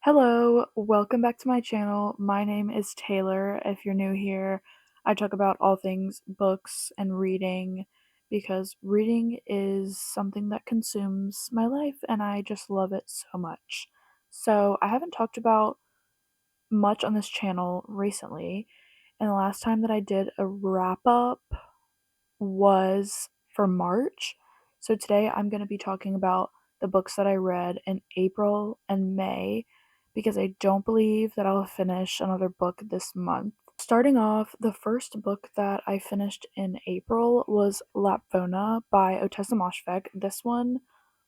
Hello, welcome back to my channel. My name is Taylor. If you're new here, I talk about all things books and reading because reading is something that consumes my life and I just love it so much. So, I haven't talked about much on this channel recently, and the last time that I did a wrap up was for March. So today I'm going to be talking about the books that I read in April and May because I don't believe that I'll finish another book this month. Starting off, the first book that I finished in April was Lapvona by Ottessa Moshfegh. This one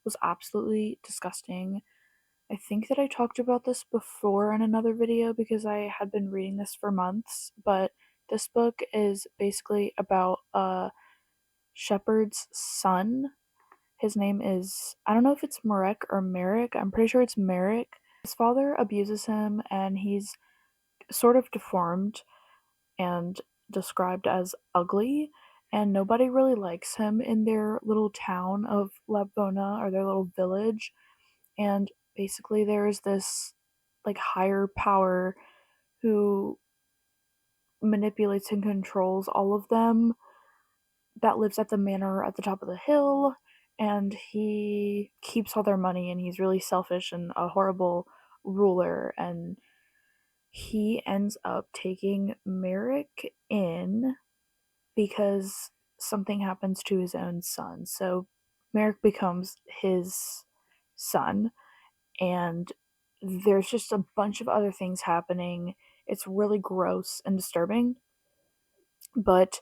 was absolutely disgusting. I think that I talked about this before in another video because I had been reading this for months, but this book is basically about a shepherd's son. His name is, I don't know if it's Marek or Merrick. I'm pretty sure it's Merrick. His father abuses him and he's sort of deformed and described as ugly, and nobody really likes him in their little town of Labvona or their little village. And basically, there's this like higher power who manipulates and controls all of them that lives at the manor at the top of the hill, and he keeps all their money, and he's really selfish and a horrible ruler. And he ends up taking Merrick in because something happens to his own son. So Merrick becomes his son, and there's just a bunch of other things happening. It's really gross and disturbing, but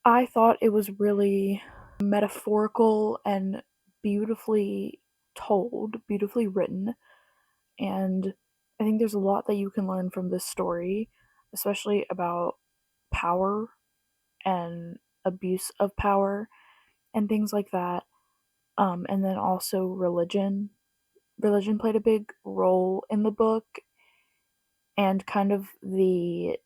I thought it was really metaphorical and beautifully told, beautifully written, and I think there's a lot that you can learn from this story, especially about power and abuse of power and things like that. And then also religion. Religion played a big role in the book and kind of the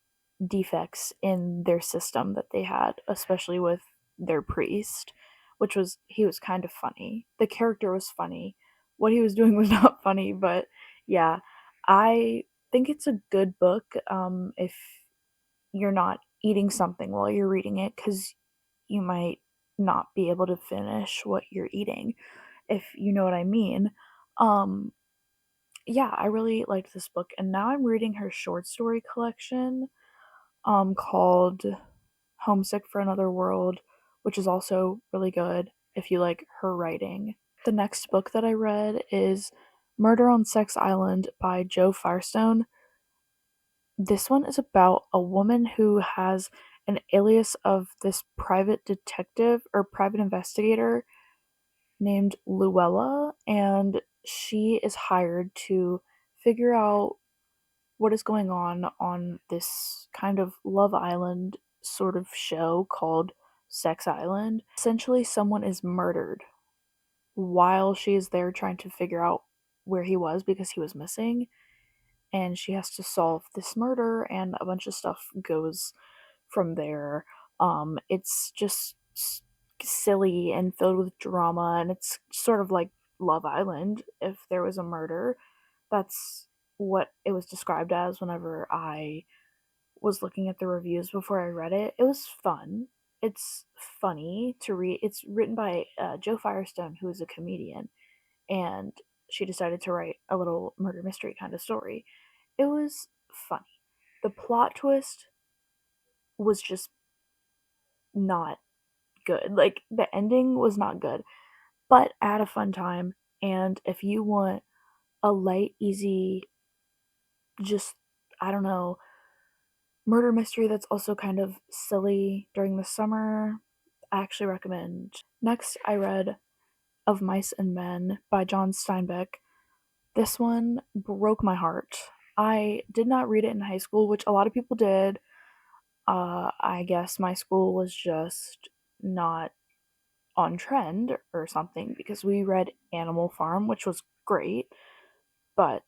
defects in their system that they had, especially with their priest, which was he was kind of funny. The character was funny. What he was doing was not funny, but yeah, I think it's a good book if you're not eating something while you're reading it cuz you might not be able to finish what you're eating, if you know what I mean. Um yeah, I really liked this book, and now I'm reading her short story collection, called Homesick for Another World, which is also really good if you like her writing. The next book that I read is Murder on Sex Island by Jo Firestone. This one is about a woman who has an alias of this private detective or private investigator named Luella, and she is hired to figure out what is going on this kind of Love Island sort of show called Sex Island. Essentially, someone is murdered while she is there trying to figure out where he was because he was missing, and she has to solve this murder, and a bunch of stuff goes from there. It's just silly and filled with drama, and it's sort of like Love Island if there was a murder. That's what it was described as whenever I was looking at the reviews before I read it. It was fun. It's funny to read. It's written by Jo Firestone, who is a comedian, and she decided to write a little murder mystery kind of story. It was funny. The plot twist was just not good. Like, the ending was not good, but I had a fun time. And if you want a light, easy, just, I don't know, murder mystery that's also kind of silly during the summer, I actually recommend. Next, I read Of Mice and Men by John Steinbeck. This one broke my heart. I did not read it in high school, which a lot of people did. I guess my school was just not on trend or something because we read Animal Farm, which was great, but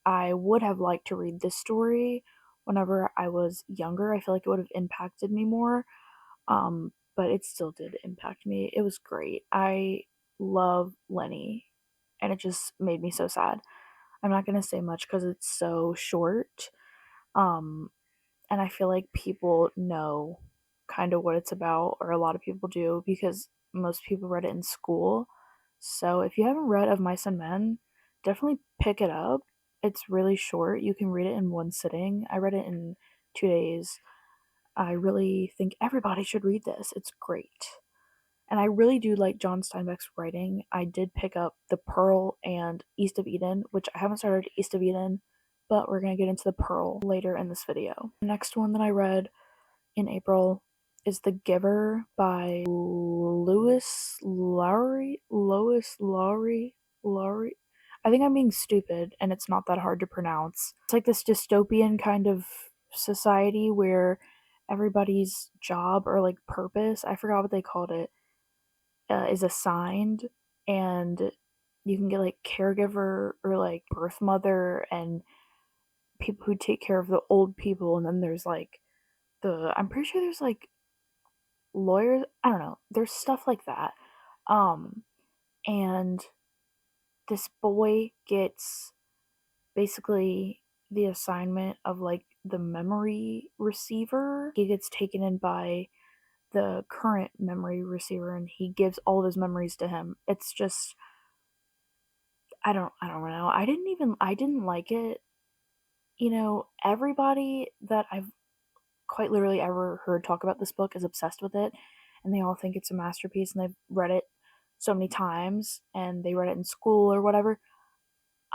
I would have liked to read this story whenever I was younger. I feel like it would have impacted me more. But it still did impact me. It was great. I love Lenny, and it just made me so sad. I'm not gonna say much because it's so short. Um, and I feel like people know kind of what it's about, or a lot of people do, because most people read it in school. So if you haven't read Of Mice and Men, definitely pick it up. It's really short. You can read it in one sitting. I read it in 2 days. I really think everybody should read this. It's great. And I really do like John Steinbeck's writing. I did pick up The Pearl and East of Eden, which I haven't started East of Eden, but we're going to get into The Pearl later in this video. The next one that I read in April is The Giver by Lewis Lowry. Lowry. I think I'm being stupid and it's not that hard to pronounce. It's like this dystopian kind of society where everybody's job or like purpose, I forgot what they called it, is assigned, and you can get like caregiver or like birth mother and people who take care of the old people, and then there's like I'm pretty sure there's like lawyers. I don't know. There's stuff like that. Um, and this boy gets basically the assignment of like the memory receiver. He gets taken in by the current memory receiver and he gives all of his memories to him. It's just I don't know. I didn't like it. Everybody that I've quite literally ever heard talk about this book is obsessed with it, and they all think it's a masterpiece and they've read it so many times and they read it in school or whatever.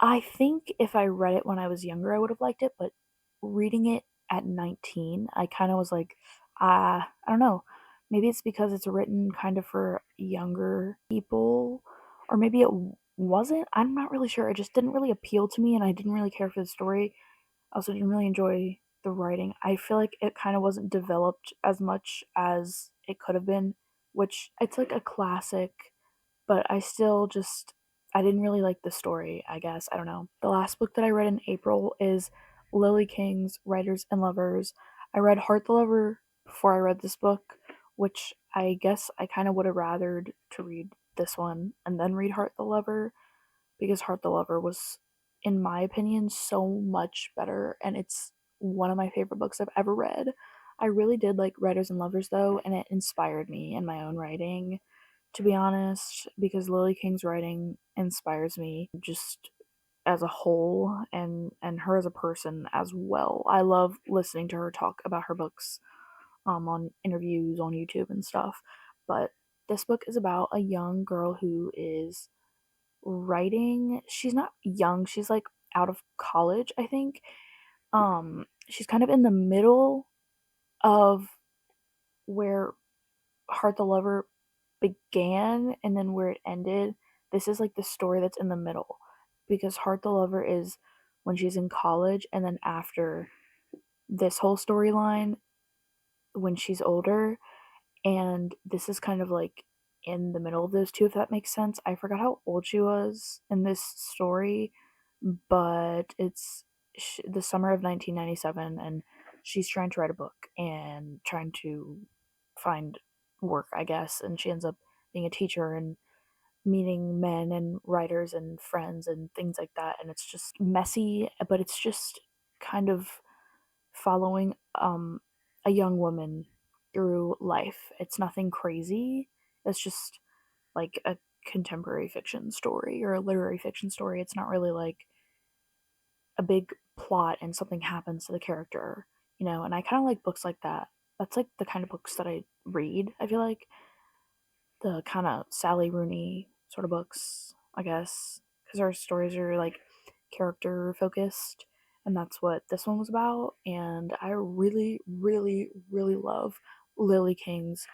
I think if I read it when I was younger I would have liked it, but reading it at 19, I kind of was like, I don't know. Maybe it's because it's written kind of for younger people, or maybe it wasn't. I'm not really sure. It just didn't really appeal to me, and I didn't really care for the story. I also didn't really enjoy the writing. I feel like it kind of wasn't developed as much as it could have been, which it's like a classic, but I didn't really like the story, I guess. I don't know. The last book that I read in April is Lily King's Writers and Lovers. I read Heart the Lover before I read this book, which I guess I kind of would have rathered to read this one and then read Heart the Lover, because Heart the Lover was, in my opinion, so much better, and it's one of my favorite books I've ever read. I really did like Writers and Lovers though, and it inspired me in my own writing, to be honest, because Lily King's writing inspires me just as a whole, and her as a person as well. I love listening to her talk about her books on interviews on YouTube and stuff. But this book is about a young girl who is writing. She's not young, she's like out of college, I think. She's kind of in the middle of where Heart the Lover began and then where it ended. This is like the story that's in the middle, because Heart the Lover is when she's in college, and then after this whole storyline when she's older, and this is kind of like in the middle of those two, if that makes sense. I forgot how old she was in this story, but it's the summer of 1997, and she's trying to write a book and trying to find work, I guess, and she ends up being a teacher and meeting men and writers and friends and things like that, and it's just messy, but it's just kind of following a young woman through life. It's nothing crazy. It's just like a contemporary fiction story or a literary fiction story. It's not really like a big plot and something happens to the character, and I kind of like books like that. That's like the kind of books that I read, I feel like. The kind of Sally Rooney sort of books, I guess, because her stories are like character focused, and that's what this one was about. And I really, really, really love Lily King's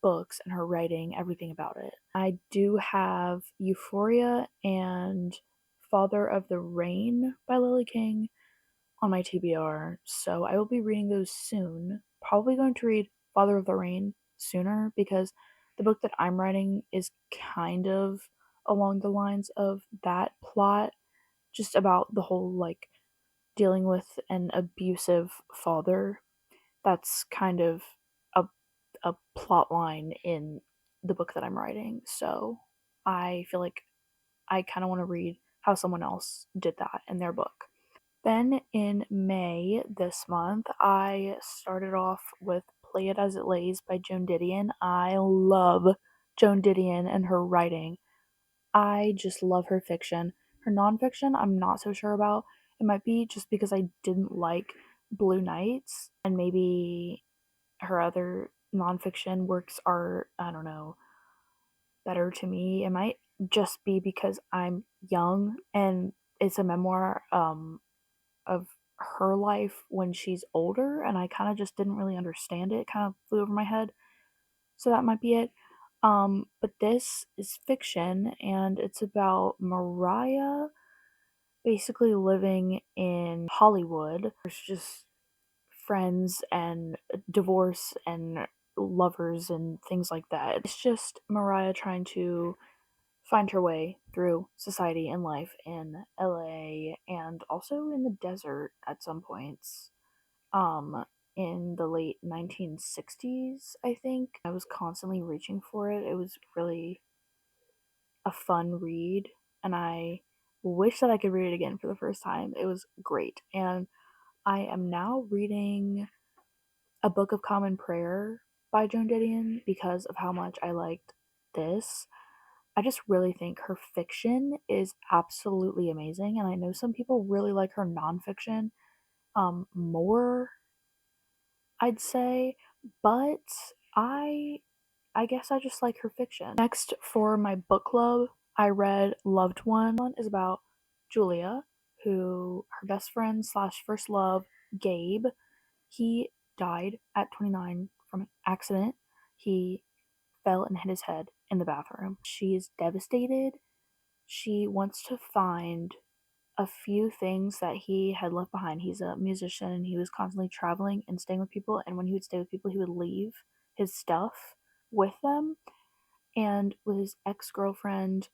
books and her writing, everything about it. I do have Euphoria and Father of the Rain by Lily King on my TBR, so I will be reading those soon. Probably going to read Father of the Rain sooner, because the book that I'm writing is kind of along the lines of that plot, just about the whole like dealing with an abusive father. That's kind of a plot line in the book that I'm writing. So I feel like I kind of want to read how someone else did that in their book. Then in May this month, I started off with Play It As It Lays by Joan Didion. I love Joan Didion and her writing. I just love her fiction. Her nonfiction, I'm not so sure about. It might be just because I didn't like Blue Nights, and maybe her other nonfiction works are, I don't know, better to me. It might just be because I'm young and it's a memoir of her life when she's older, and I kind of just didn't really understand it. It kind of flew over my head. So that might be it. But this is fiction, and it's about Mariah basically living in Hollywood. There's just friends and divorce and lovers and things like that. It's just Mariah trying to find her way through society and life in LA and also in the desert at some points. Um, in the late 1960s, I think. I was constantly reaching for it. It was really a fun read, and I wish that I could read it again for the first time. It was great. And I am now reading A Book of Common Prayer by Joan Didion because of how much I liked this. I just really think her fiction is absolutely amazing, and I know some people really like her nonfiction more, I'd say, but I I guess I just like her fiction. Next, for my book club, I read Loved One. Is about Julia, who her best friend slash first love, Gabe. He died at 29 from an accident. He fell and hit his head in the bathroom. She is devastated. She wants to find a few things that he had left behind. He's a musician and he was constantly traveling and staying with people. And when he would stay with people, he would leave his stuff with them. And with his ex girlfriend,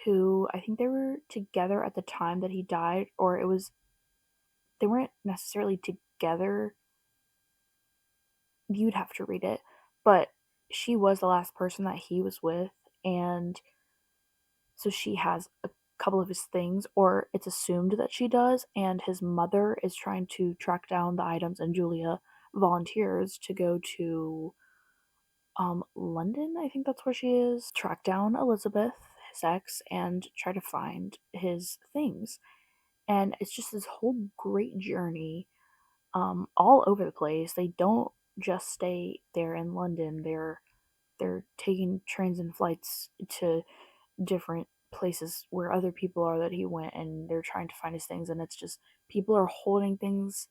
who I think they were together at the time that he died, or it was, they weren't necessarily together. You'd have to read it. But she was the last person that he was with. And so she has a couple of his things, or it's assumed that she does, and his mother is trying to track down the items, and Julia volunteers to go to London, I think that's where she is, track down Elizabeth, his ex, and try to find his things. And it's just this whole great journey all over the place. They don't just stay there in London. They're taking trains and flights to different places where other people are that he went, and they're trying to find his things, and it's just people are holding things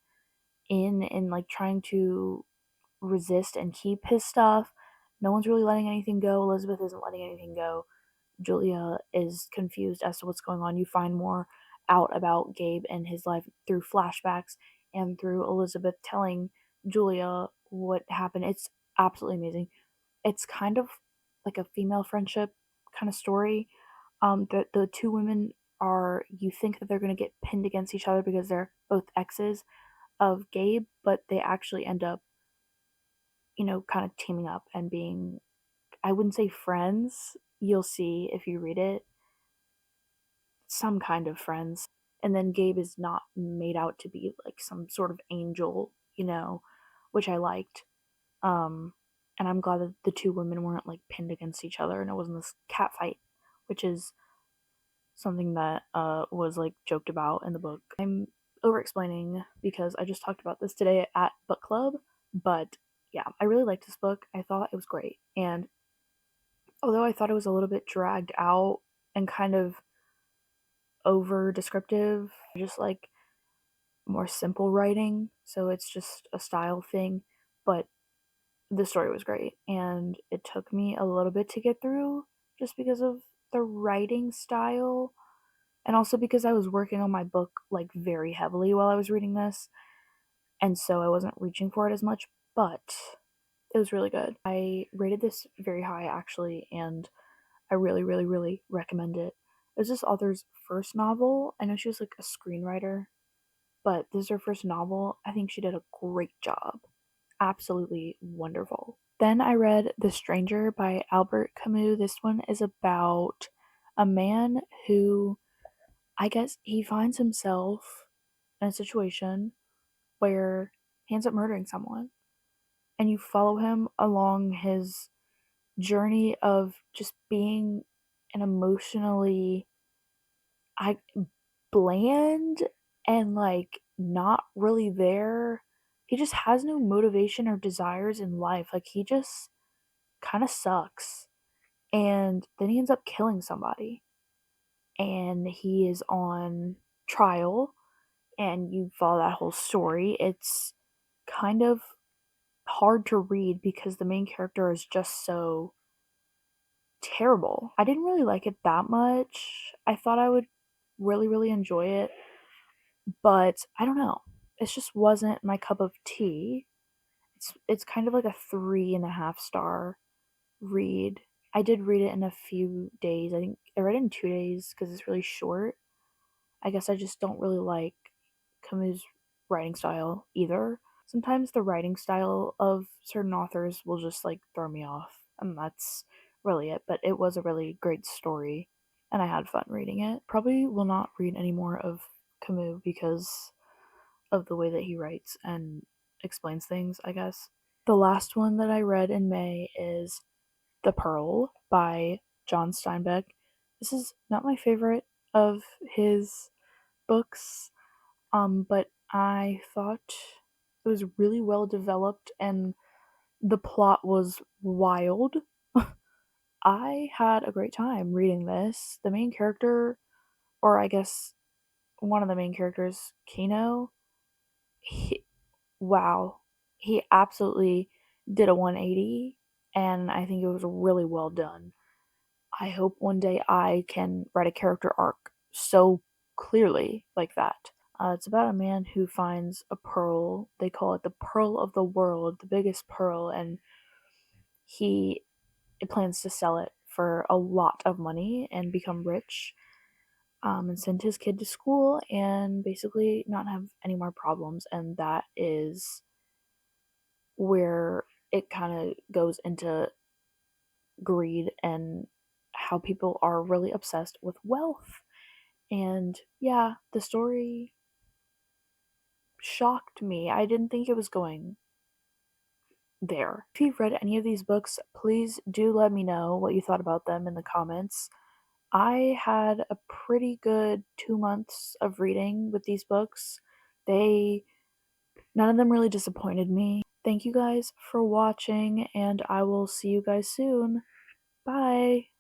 in and like trying to resist and keep his stuff. No one's really letting anything go. Elizabeth isn't letting anything go. Julia is confused as to what's going on. You find more out about Gabe and his life through flashbacks and through Elizabeth telling Julia what happened. It's absolutely amazing. It's kind of like a female friendship kind of story. The two women are, you think that they're going to get pinned against each other because they're both exes of Gabe, but they actually end up, kind of teaming up and being, I wouldn't say friends. You'll see if you read it, some kind of friends. And then Gabe is not made out to be like some sort of angel, which I liked. Um, and I'm glad that the two women weren't like pinned against each other and it wasn't this cat fight, which is something that was like joked about in the book. I'm over explaining because I just talked about this today at book club, but yeah, I really liked this book. I thought it was great. And although I thought it was a little bit dragged out and kind of over descriptive, I just like more simple writing, so it's just a style thing, but the story was great and it took me a little bit to get through just because of the writing style and also because I was working on my book like very heavily while I was reading this, and so I wasn't reaching for it as much, but it was really good. I rated this very high actually, and I really, really, really recommend it. It was this author's first novel. I know she was like a screenwriter, but this is her first novel. I think she did a great job. Absolutely wonderful. Then I read The Stranger by Albert Camus. This one is about a man who I guess he finds himself in a situation where he ends up murdering someone, and you follow him along his journey of just being an emotionally I bland and like not really there. He just has no motivation or desires in life. Like he just kind of sucks. And then he ends up killing somebody. And he is on trial and you follow that whole story. It's kind of hard to read because the main character is just so terrible. I didn't really like it that much. I thought I would really, really enjoy it, but I don't know. It just wasn't my cup of tea. It's kind of like a 3.5 star read. I did read it in a few days. I think I read it in 2 days because it's really short. I guess I just don't really like Camus' writing style either. Sometimes the writing style of certain authors will just like throw me off, and that's really it. But it was a really great story, and I had fun reading it. Probably will not read any more of Camus because of the way that he writes and explains things, I guess. The last one that I read in May is The Pearl by John Steinbeck. This is not my favorite of his books, but I thought it was really well developed and the plot was wild. I had a great time reading this. The main character, or I guess one of the main characters, Kino, he, wow, he absolutely did a 180, and I think it was really well done. I hope one day I can write a character arc so clearly like that. It's about a man who finds a pearl. They call it the pearl of the world, the biggest pearl, and he plans to sell it for a lot of money and become rich, and send his kid to school and basically not have any more problems. And that is where it kind of goes into greed and how people are really obsessed with wealth. And yeah, the story shocked me. I didn't think it was going there. If you've read any of these books, please do let me know what you thought about them in the comments. I had a pretty good 2 months of reading with these books. They, none of them really disappointed me. Thank you guys for watching, and I will see you guys soon. Bye.